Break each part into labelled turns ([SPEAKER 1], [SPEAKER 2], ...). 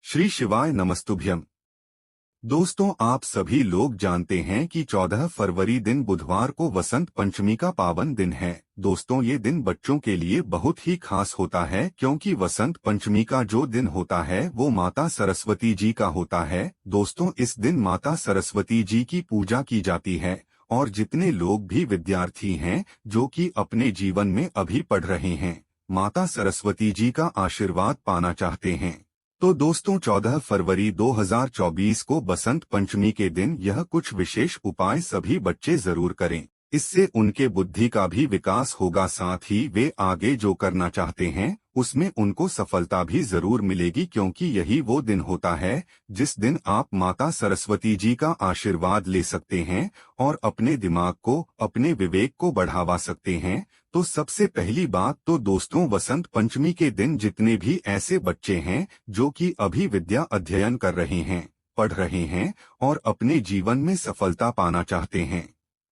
[SPEAKER 1] श्री शिवाय नमस्तुभ्यम। दोस्तों, आप सभी लोग जानते हैं कि 14 फरवरी दिन बुधवार को वसंत पंचमी का पावन दिन है। दोस्तों, ये दिन बच्चों के लिए बहुत ही खास होता है क्योंकि वसंत पंचमी का जो दिन होता है वो माता सरस्वती जी का होता है। दोस्तों, इस दिन माता सरस्वती जी की पूजा की जाती है और जितने लोग भी विद्यार्थी हैं जो कि अपने जीवन में अभी पढ़ रहे हैं, माता सरस्वती जी का आशीर्वाद पाना चाहते हैं, तो दोस्तों 14 फरवरी 2024 को बसंत पंचमी के दिन यह कुछ विशेष उपाय सभी बच्चे जरूर करें। इससे उनके बुद्धि का भी विकास होगा, साथ ही वे आगे जो करना चाहते हैं उसमें उनको सफलता भी जरूर मिलेगी, क्योंकि यही वो दिन होता है जिस दिन आप माता सरस्वती जी का आशीर्वाद ले सकते हैं और अपने दिमाग को, अपने विवेक को बढ़ावा सकते हैं। तो सबसे पहली बात तो दोस्तों, वसंत पंचमी के दिन जितने भी ऐसे बच्चे हैं जो कि अभी विद्या अध्ययन कर रहे हैं, पढ़ रहे हैं और अपने जीवन में सफलता पाना चाहते हैं,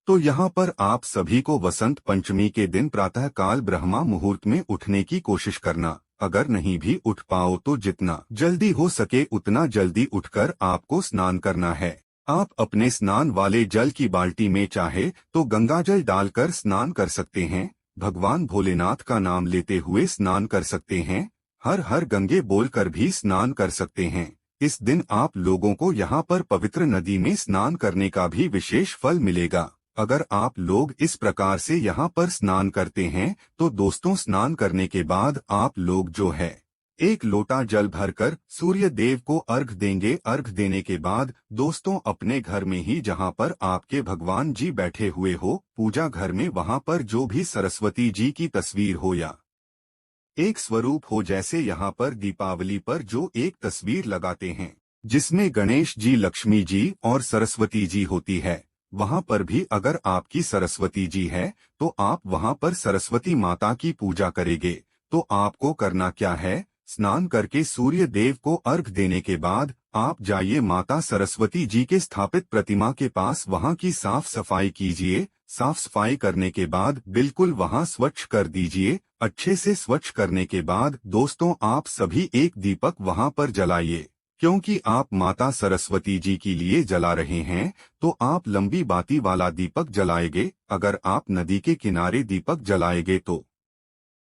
[SPEAKER 1] तो यहाँ पर आप सभी को वसंत पंचमी के दिन प्रातः काल ब्रह्मा मुहूर्त में उठने की कोशिश करना। अगर नहीं भी उठ पाओ तो जितना जल्दी हो सके उतना जल्दी उठकर आपको स्नान करना है। आप अपने स्नान वाले जल की बाल्टी में चाहे तो गंगाजल डालकर स्नान कर सकते हैं, भगवान भोलेनाथ का नाम लेते हुए स्नान कर सकते हैं, हर हर गंगे बोलकर भी स्नान कर सकते हैं। इस दिन आप लोगों को यहाँ पर पवित्र नदी में स्नान करने का भी विशेष फल मिलेगा। अगर आप लोग इस प्रकार से यहाँ पर स्नान करते हैं तो दोस्तों, स्नान करने के बाद आप लोग जो है एक लोटा जल भरकर सूर्य देव को अर्घ देंगे। अर्घ देने के बाद दोस्तों, अपने घर में ही जहाँ पर आपके भगवान जी बैठे हुए हो, पूजा घर में, वहाँ पर जो भी सरस्वती जी की तस्वीर हो या एक स्वरूप हो, जैसे यहाँ पर दीपावली पर जो एक तस्वीर लगाते हैं जिसमें गणेश जी, लक्ष्मी जी और सरस्वती जी होती है, वहाँ पर भी अगर आपकी सरस्वती जी है तो आप वहाँ पर सरस्वती माता की पूजा करेंगे। तो आपको करना क्या है, स्नान करके सूर्य देव को अर्घ देने के बाद आप जाइए माता सरस्वती जी के स्थापित प्रतिमा के पास, वहाँ की साफ सफाई कीजिए। साफ सफाई करने के बाद बिल्कुल वहाँ स्वच्छ कर दीजिए। अच्छे से स्वच्छ करने के बाद दोस्तों, आप सभी एक दीपक वहाँ पर जलाइए, क्योंकि आप माता सरस्वती जी के लिए जला रहे हैं तो आप लंबी बाती वाला दीपक जलाएंगे। अगर आप नदी के किनारे दीपक जलाएंगे तो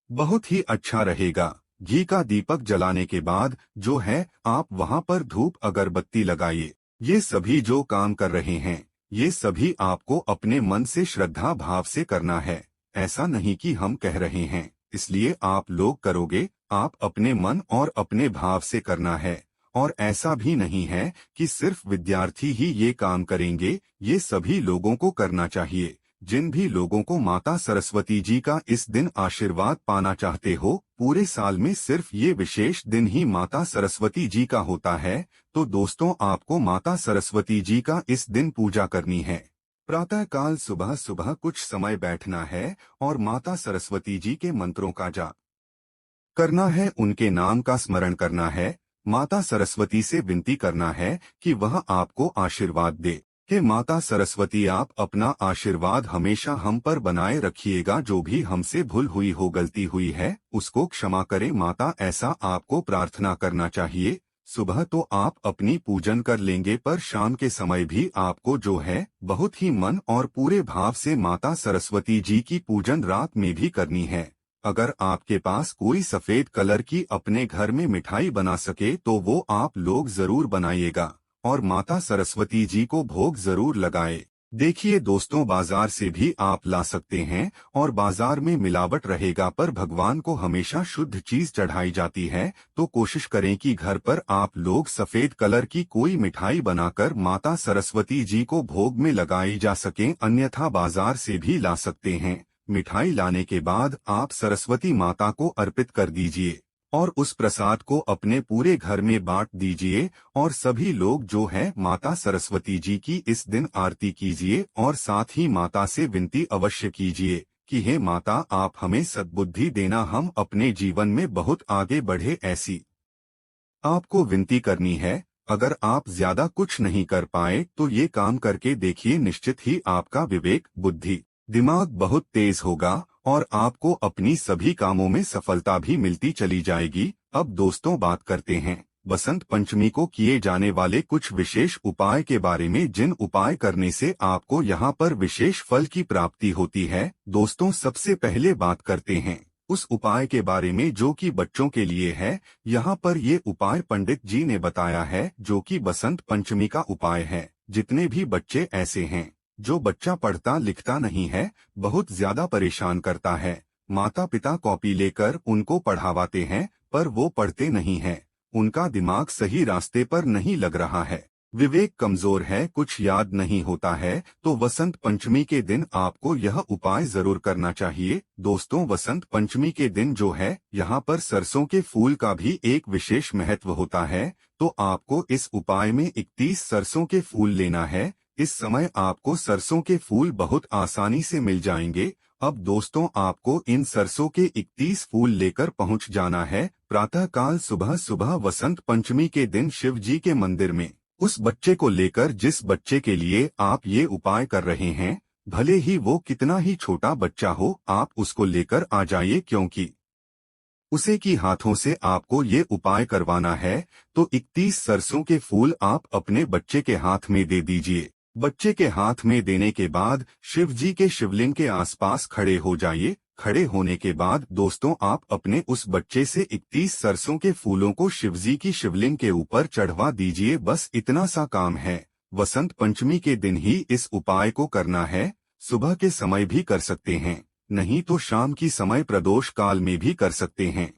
[SPEAKER 1] बहुत ही अच्छा रहेगा। घी का दीपक जलाने के बाद जो है आप वहां पर धूप अगरबत्ती लगाइए। ये सभी जो काम कर रहे हैं ये सभी आपको अपने मन से श्रद्धा भाव से करना है, ऐसा नहीं कि हम कह रहे हैं इसलिए आप लोग करोगे। आप अपने मन और अपने भाव से करना है और ऐसा भी नहीं है कि सिर्फ विद्यार्थी ही ये काम करेंगे, ये सभी लोगों को करना चाहिए। जिन भी लोगों को माता सरस्वती जी का इस दिन आशीर्वाद पाना चाहते हो, पूरे साल में सिर्फ ये विशेष दिन ही माता सरस्वती जी का होता है, तो दोस्तों आपको माता सरस्वती जी का इस दिन पूजा करनी है। प्रातः काल सुबह सुबह कुछ समय बैठना है और माता सरस्वती जी के मंत्रों का जाप करना है, उनके नाम का स्मरण करना है, माता सरस्वती से विनती करना है कि वह आपको आशीर्वाद दे। हे माता सरस्वती, आप अपना आशीर्वाद हमेशा हम पर बनाए रखिएगा। जो भी हमसे भूल हुई हो, गलती हुई है, उसको क्षमा करें माता, ऐसा आपको प्रार्थना करना चाहिए। सुबह तो आप अपनी पूजन कर लेंगे, पर शाम के समय भी आपको जो है बहुत ही मन और पूरे भाव से माता सरस्वती जी की पूजन रात में भी करनी है। अगर आपके पास कोई सफेद कलर की अपने घर में मिठाई बना सके तो वो आप लोग जरूर बनाइएगा और माता सरस्वती जी को भोग जरूर लगाए। देखिए दोस्तों, बाजार से भी आप ला सकते हैं और बाजार में मिलावट रहेगा, पर भगवान को हमेशा शुद्ध चीज चढ़ाई जाती है। तो कोशिश करें कि घर पर आप लोग सफेद कलर की कोई मिठाई बनाकर माता सरस्वती जी को भोग में लगाई जा सके, अन्यथा बाजार से भी ला सकते हैं। मिठाई लाने के बाद आप सरस्वती माता को अर्पित कर दीजिए और उस प्रसाद को अपने पूरे घर में बांट दीजिए और सभी लोग जो है माता सरस्वती जी की इस दिन आरती कीजिए और साथ ही माता से विनती अवश्य कीजिए कि हे माता, आप हमें सद्बुद्धि देना, हम अपने जीवन में बहुत आगे बढ़े, ऐसी आपको विनती करनी है। अगर आप ज्यादा कुछ नहीं कर पाए तो ये काम करके देखिए, निश्चित ही आपका विवेक, बुद्धि, दिमाग बहुत तेज होगा और आपको अपनी सभी कामों में सफलता भी मिलती चली जाएगी। अब दोस्तों बात करते हैं वसंत पंचमी को किए जाने वाले कुछ विशेष उपाय के बारे में, जिन उपाय करने से आपको यहाँ पर विशेष फल की प्राप्ति होती है। दोस्तों, सबसे पहले बात करते हैं उस उपाय के बारे में जो कि बच्चों के लिए है। यहाँ पर ये उपाय पंडित जी ने बताया है जो कि बसंत पंचमी का उपाय है। जितने भी बच्चे ऐसे हैं जो बच्चा पढ़ता लिखता नहीं है, बहुत ज्यादा परेशान करता है, माता पिता कॉपी लेकर उनको पढ़ावाते हैं पर वो पढ़ते नहीं हैं, उनका दिमाग सही रास्ते पर नहीं लग रहा है, विवेक कमजोर है, कुछ याद नहीं होता है, तो वसंत पंचमी के दिन आपको यह उपाय जरूर करना चाहिए। दोस्तों, वसंत पंचमी के दिन जो है यहाँ पर सरसों के फूल का भी एक विशेष महत्व होता है। तो आपको इस उपाय में 31 सरसों के फूल लेना है। इस समय आपको सरसों के फूल बहुत आसानी से मिल जाएंगे। अब दोस्तों, आपको इन सरसों के 31 फूल लेकर पहुंच जाना है प्रातःकाल सुबह सुबह वसंत पंचमी के दिन शिव जी के मंदिर में। उस बच्चे को लेकर जिस बच्चे के लिए आप ये उपाय कर रहे हैं, भले ही वो कितना ही छोटा बच्चा हो, आप उसको लेकर आ जाइए, क्योंकि उसे की हाथों से आपको ये उपाय करवाना है। तो 31 सरसों के फूल आप अपने बच्चे के हाथ में दे दीजिए। बच्चे के हाथ में देने के बाद शिव जी के शिवलिंग के आसपास खड़े हो जाइए। खड़े होने के बाद दोस्तों, आप अपने उस बच्चे से 31 सरसों के फूलों को शिव जी की शिवलिंग के ऊपर चढ़वा दीजिए। बस इतना सा काम है। वसंत पंचमी के दिन ही इस उपाय को करना है। सुबह के समय भी कर सकते हैं, नहीं तो शाम की समय प्रदोष काल में भी कर सकते हैं।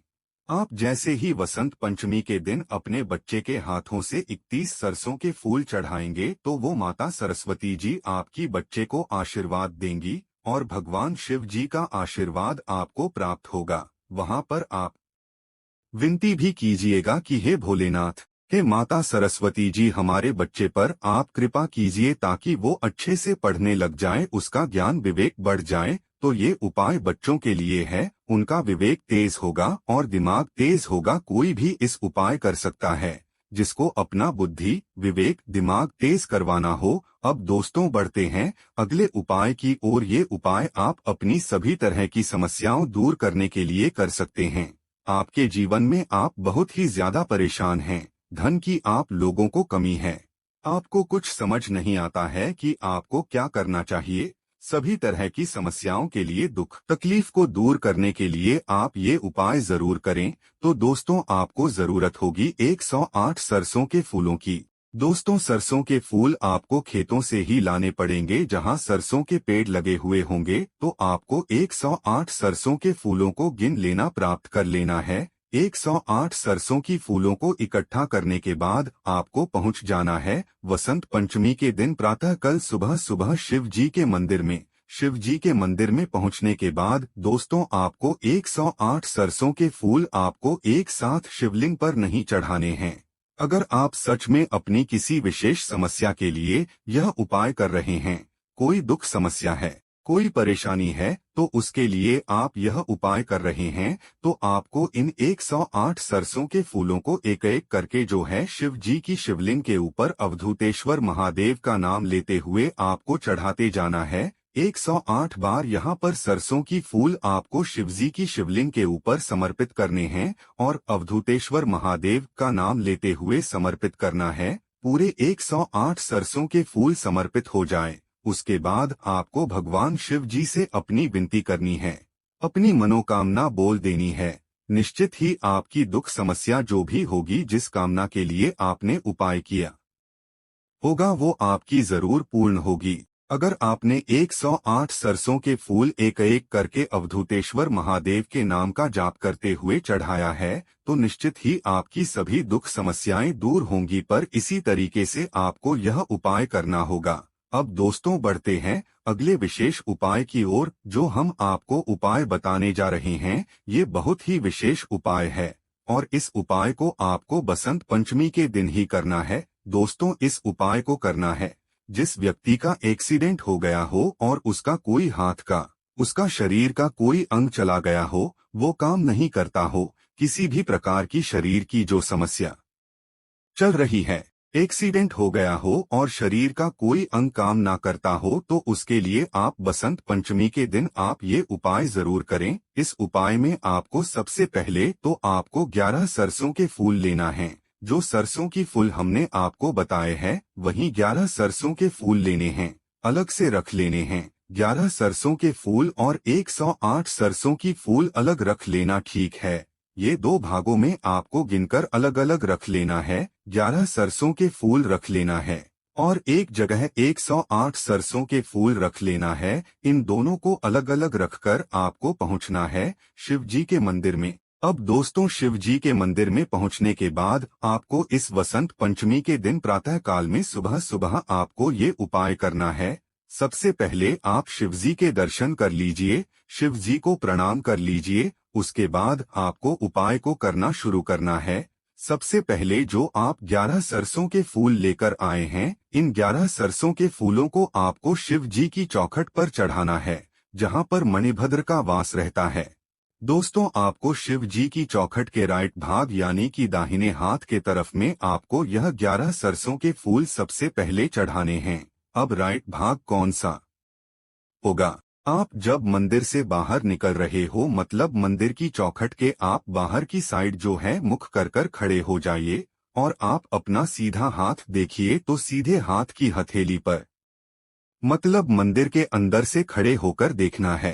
[SPEAKER 1] आप जैसे ही वसंत पंचमी के दिन अपने बच्चे के हाथों से 31 सरसों के फूल चढ़ाएंगे तो वो माता सरस्वती जी आपकी बच्चे को आशीर्वाद देंगी और भगवान शिव जी का आशीर्वाद आपको प्राप्त होगा। वहां पर आप विनती भी कीजिएगा कि हे भोलेनाथ, हे माता सरस्वती जी, हमारे बच्चे पर आप कृपा कीजिए ताकि वो अच्छे से पढ़ने लग जाए, उसका ज्ञान विवेक बढ़ जाए। तो ये उपाय बच्चों के लिए है, उनका विवेक तेज होगा और दिमाग तेज होगा। कोई भी इस उपाय कर सकता है जिसको अपना बुद्धि विवेक दिमाग तेज करवाना हो। अब दोस्तों, बढ़ते हैं अगले उपाय की ओर। ये उपाय आप अपनी सभी तरह की समस्याओं दूर करने के लिए कर सकते हैं। आपके जीवन में आप बहुत ही ज्यादा परेशान हैं, धन की आप लोगों को कमी है, आपको कुछ समझ नहीं आता है कि आपको क्या करना चाहिए। सभी तरह की समस्याओं के लिए, दुख तकलीफ को दूर करने के लिए आप ये उपाय जरूर करें। तो दोस्तों, आपको जरूरत होगी 108 सरसों के फूलों की। दोस्तों, सरसों के फूल आपको खेतों से ही लाने पड़ेंगे, जहां सरसों के पेड़ लगे हुए होंगे। तो आपको 108 सरसों के फूलों को गिन लेना, प्राप्त कर लेना है। 108 सरसों की फूलों को इकट्ठा करने के बाद आपको पहुंच जाना है वसंत पंचमी के दिन प्रातः कल सुबह सुबह शिव जी के मंदिर में। शिव जी के मंदिर में पहुंचने के बाद दोस्तों, आपको 108 सरसों के फूल आपको एक साथ शिवलिंग पर नहीं चढ़ाने हैं। अगर आप सच में अपनी किसी विशेष समस्या के लिए यह उपाय कर रहे हैं, कोई दुख समस्या है, कोई परेशानी है, तो उसके लिए आप यह उपाय कर रहे हैं, तो आपको इन 108 सरसों के फूलों को एक एक करके जो है शिव जी की शिवलिंग के ऊपर अवधूतेश्वर महादेव का नाम लेते हुए आपको चढ़ाते जाना है। 108 बार यहाँ पर सरसों की फूल आपको शिव जी की शिवलिंग के ऊपर समर्पित करने हैं और अवधूतेश्वर महादेव का नाम लेते हुए समर्पित करना है। पूरे 108 सरसों के फूल समर्पित हो जाएं। उसके बाद आपको भगवान शिव जी से अपनी विनती करनी है, अपनी मनोकामना बोल देनी है। निश्चित ही आपकी दुख समस्या जो भी होगी, जिस कामना के लिए आपने उपाय किया होगा, वो आपकी जरूर पूर्ण होगी। अगर आपने 108 सरसों के फूल एक एक करके अवधूतेश्वर महादेव के नाम का जाप करते हुए चढ़ाया है, तो निश्चित ही आपकी सभी दुख समस्याएं दूर होंगी। पर इसी तरीके से आपको यह उपाय करना होगा। अब दोस्तों, बढ़ते हैं अगले विशेष उपाय की ओर। जो हम आपको उपाय बताने जा रहे हैं, ये बहुत ही विशेष उपाय है और इस उपाय को आपको बसंत पंचमी के दिन ही करना है। दोस्तों, इस उपाय को करना है जिस व्यक्ति का एक्सीडेंट हो गया हो और उसका कोई हाथ का, उसका शरीर का कोई अंग चला गया हो, वो काम नहीं करता हो, किसी भी प्रकार की शरीर की जो समस्या चल रही है, एक्सीडेंट हो गया हो और शरीर का कोई अंग काम ना करता हो, तो उसके लिए आप बसंत पंचमी के दिन आप ये उपाय जरूर करें। इस उपाय में आपको सबसे पहले तो आपको 11 सरसों के फूल लेना है। जो सरसों की फूल हमने आपको बताए हैं वहीं 11 सरसों के फूल लेने हैं, अलग से रख लेने हैं। 11 सरसों के फूल और 108 सरसों की फूल अलग रख लेना, ठीक है। ये दो भागों में आपको गिनकर अलग अलग रख लेना है। 11 सरसों के फूल रख लेना है और एक जगह 108 सरसों के फूल रख लेना है। इन दोनों को अलग अलग रखकर आपको पहुंचना है शिव जी के मंदिर में। अब दोस्तों, शिव जी के मंदिर में पहुंचने के बाद आपको इस वसंत पंचमी के दिन प्रातः काल में सुबह सुबह आपको ये उपाय करना है। सबसे पहले आप शिव जी के दर्शन कर लीजिए, शिव जी को प्रणाम कर लीजिए। उसके बाद आपको उपाय को करना शुरू करना है। सबसे पहले जो आप 11 सरसों के फूल लेकर आए हैं, इन 11 सरसों के फूलों को आपको शिव जी की चौखट पर चढ़ाना है, जहां पर मणिभद्र का वास रहता है। दोस्तों, आपको शिव जी की चौखट के राइट भाग यानी कि दाहिने हाथ के तरफ में आपको यह 11 सरसों के फूल सबसे पहले चढ़ाने हैं। अब राइट भाग कौन सा होगा? आप जब मंदिर से बाहर निकल रहे हो, मतलब मंदिर की चौखट के आप बाहर की साइड जो है मुख कर कर खड़े हो जाइए और आप अपना सीधा हाथ देखिए तो सीधे हाथ की हथेली पर, मतलब मंदिर के अंदर से खड़े होकर देखना है।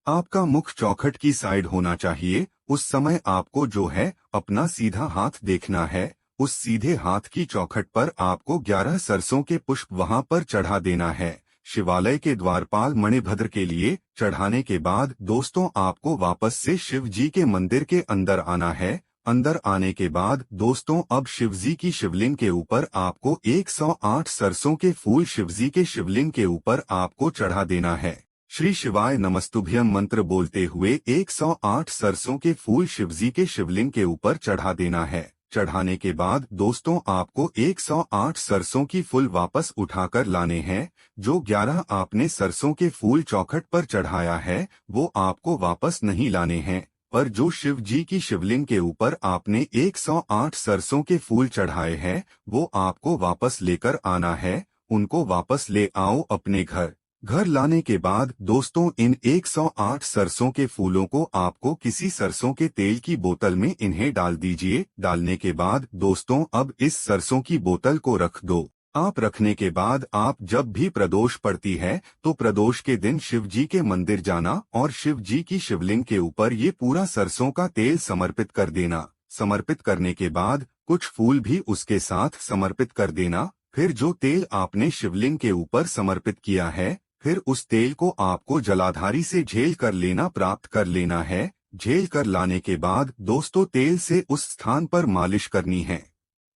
[SPEAKER 1] आपका मुख चौखट की साइड होना चाहिए। उस समय आपको जो है अपना सीधा हाथ देखना है। उस सीधे हाथ की चौखट पर आपको 11 सरसों के पुष्प वहां पर चढ़ा देना है, शिवालय के द्वारपाल मणिभद्र के लिए। चढ़ाने के बाद दोस्तों आपको वापस से शिव जी के मंदिर के अंदर आना है। अंदर आने के बाद दोस्तों अब शिव जी की शिवलिंग के ऊपर आपको 108 सरसों के फूल शिव जी के शिवलिंग के ऊपर आपको चढ़ा देना है। श्री शिवाय नमस्तुभ्यम मंत्र बोलते हुए 108 सरसों के फूल शिवजी के शिवलिंग के ऊपर चढ़ा देना है। चढ़ाने के बाद दोस्तों आपको 108 सरसों की फूल वापस उठाकर लाने हैं। जो 11 आपने सरसों के फूल चौखट पर चढ़ाया है वो आपको वापस नहीं लाने हैं, पर जो शिव जी की शिवलिंग के ऊपर आपने 108 सरसों के फूल चढ़ाए हैं वो आपको वापस लेकर आना है। उनको वापस ले आओ अपने घर। घर लाने के बाद दोस्तों इन 108 सरसों के फूलों को आपको किसी सरसों के तेल की बोतल में इन्हें डाल दीजिए। डालने के बाद दोस्तों अब इस सरसों की बोतल को रख दो। आप रखने के बाद आप जब भी प्रदोष पड़ती है तो प्रदोष के दिन शिव जी के मंदिर जाना और शिव जी की शिवलिंग के ऊपर ये पूरा सरसों का तेल समर्पित कर देना। समर्पित करने के बाद कुछ फूल भी उसके साथ समर्पित कर देना। फिर जो तेल आपने शिवलिंग के ऊपर समर्पित किया है, फिर उस तेल को आपको जलाधारी से झेल कर लेना, प्राप्त कर लेना है। झेल कर लाने के बाद दोस्तों तेल से उस स्थान पर मालिश करनी है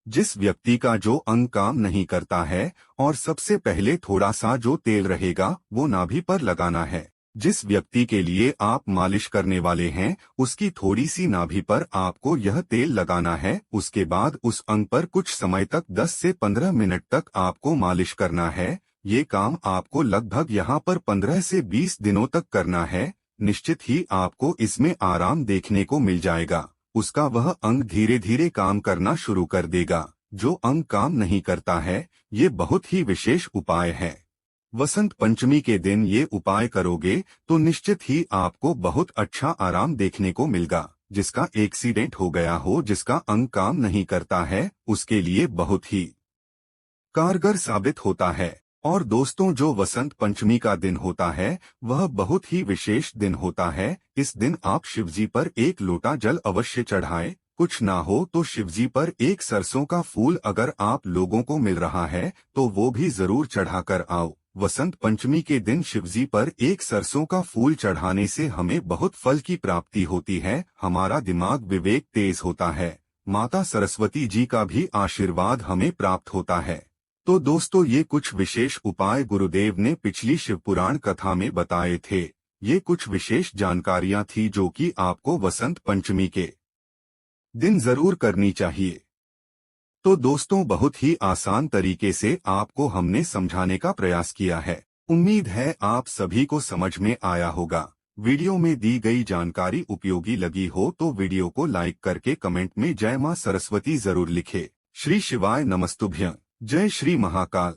[SPEAKER 1] जिस व्यक्ति का जो अंग काम नहीं करता है, और सबसे पहले थोड़ा सा जो तेल रहेगा वो नाभि पर लगाना है। जिस व्यक्ति के लिए आप मालिश करने वाले हैं उसकी थोड़ी सी नाभि पर आपको यह तेल लगाना है। उसके बाद उस अंग पर कुछ समय तक 10 से 15 मिनट तक आपको मालिश करना है। ये काम आपको लगभग यहाँ पर 15 से 20 दिनों तक करना है। निश्चित ही आपको इसमें आराम देखने को मिल जाएगा। उसका वह अंग धीरे धीरे काम करना शुरू कर देगा। जो अंग काम नहीं करता है, ये बहुत ही विशेष उपाय है। वसंत पंचमी के दिन ये उपाय करोगे तो निश्चित ही आपको बहुत अच्छा आराम देखने को मिलेगा। जिसका एक्सीडेंट हो गया हो, जिसका अंग काम नहीं करता है, उसके लिए बहुत ही कारगर साबित होता है। और दोस्तों जो वसंत पंचमी का दिन होता है वह बहुत ही विशेष दिन होता है। इस दिन आप शिवजी पर एक लोटा जल अवश्य चढ़ाएं। कुछ ना हो तो शिवजी पर एक सरसों का फूल अगर आप लोगों को मिल रहा है तो वो भी जरूर चढ़ाकर आओ। वसंत पंचमी के दिन शिवजी पर एक सरसों का फूल चढ़ाने से हमें बहुत फल की प्राप्ति होती है। हमारा दिमाग विवेक तेज होता है। माता सरस्वती जी का भी आशीर्वाद हमें प्राप्त होता है। तो दोस्तों ये कुछ विशेष उपाय गुरुदेव ने पिछली शिवपुराण कथा में बताए थे। ये कुछ विशेष जानकारियां थी जो कि आपको वसंत पंचमी के दिन जरूर करनी चाहिए। तो दोस्तों बहुत ही आसान तरीके से आपको हमने समझाने का प्रयास किया है। उम्मीद है आप सभी को समझ में आया होगा। वीडियो में दी गई जानकारी उपयोगी लगी हो तो वीडियो को लाइक करके कमेंट में जय मां सरस्वती जरूर लिखे। श्री शिवाय नमस्तुभ्यं। जय श्री महाकाल।